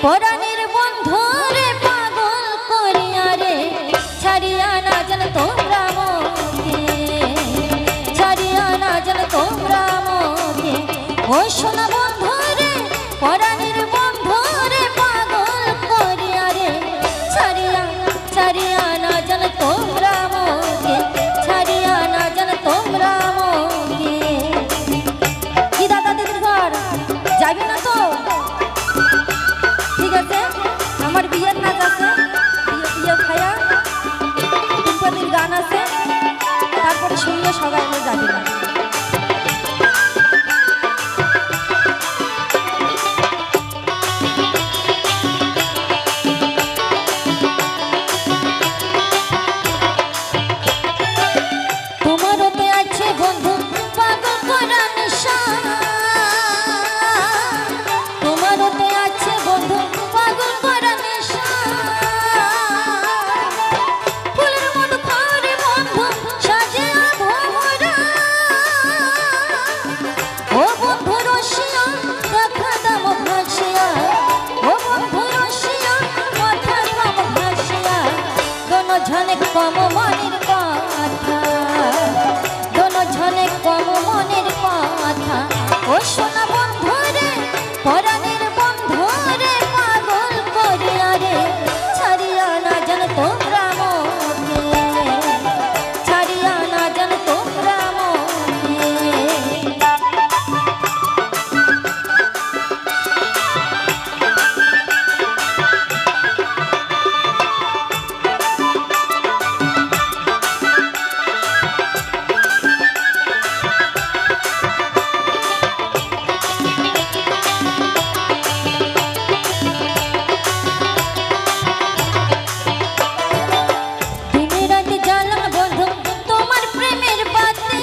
পরাণের বন্ধুরে পাগল করিয়া রে ছাড়িয়া না জান তোমরা মোকে, ছাড়িয়া না জান তোমরা মোকে। ও সোনা বন্ধুরে পরাণের বন্ধুরে পাগল করিয়া রে ছাড়িয়া, ছাড়িয়া না জান তোমরা মোকে, ছাড়িয়া না জান তোমরা মোকে। কি দাদা দিদির ঘর যাবি না তো? ঠিক আছে, আমার বিয়ের নাচ আছে, বিয়ে খায়া তিনপদির গান আছে, তারপরে শুনলে সবাই আমরা যাবি না। তোমারতে আছে বন্ধু পাগল করা নেশা, তোমারতে আছে বন্ধু পাগল করা নেশা। ফুলের মতো করে বন্ধু সাজে ভোমরা, ও বন্ধু রসিয়া দেখা দাম ভাসিয়া, ও বন্ধু রসিয়া মাথা দাম ভাসিয়া। দোনো ঝনে কম মনের কথা, দোনো ঝনে কম মনের কথা। ও সোনা বন্ধুরে পরাণের বন্ধুরে পাগল করিয়া রে ছাড়িয়া না জান তোমরা মোকে, ছাড়িয়া না জান তোমরা মোকে। দিনে রাতে জ্বালাম বন্ধু তোমার প্রেমের বাতি,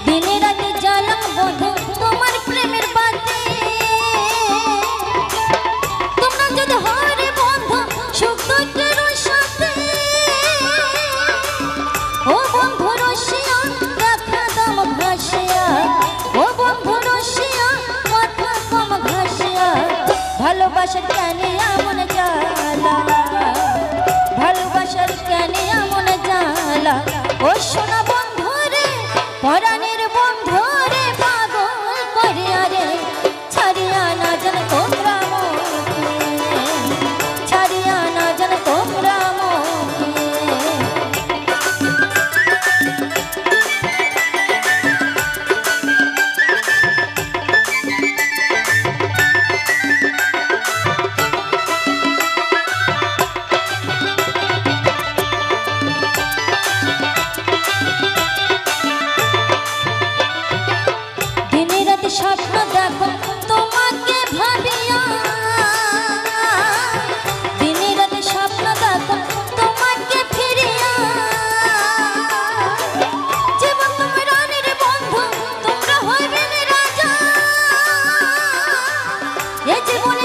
দিনে রাতে জ্বালাম বন্ধু তোমার প্রেমের বাতি। তোমরা যদি হরে বন্ধু সুখ দুঃখের সাথে, ও বন্ধু রসিয়া দেখা দাম ভাসিয়া, ও বন্ধু রসিয়া মাথা কম ভাসিয়া। ভালোবাসার কেন এমন জ্বালা, ভালোবাসার কেন এমন জ্বালা। ও সোনা বন্ধুরে পরাণের বন্ধুরে পাগল করিয়া রে ছাড়িয়া না জান তোমরা মোকে, ছাড়িয়া না জান তোমরা মোকে। দিনে রাতে স্বপ্ন দেখো তোমাকে ভাবিয়া, দিনে রাতে স্বপ্ন দেখো তোমাকে ফিরিয়া। জীবন তোমার রানীর বন্ধু তোমরা হইবেন রাজা, এ জীবনে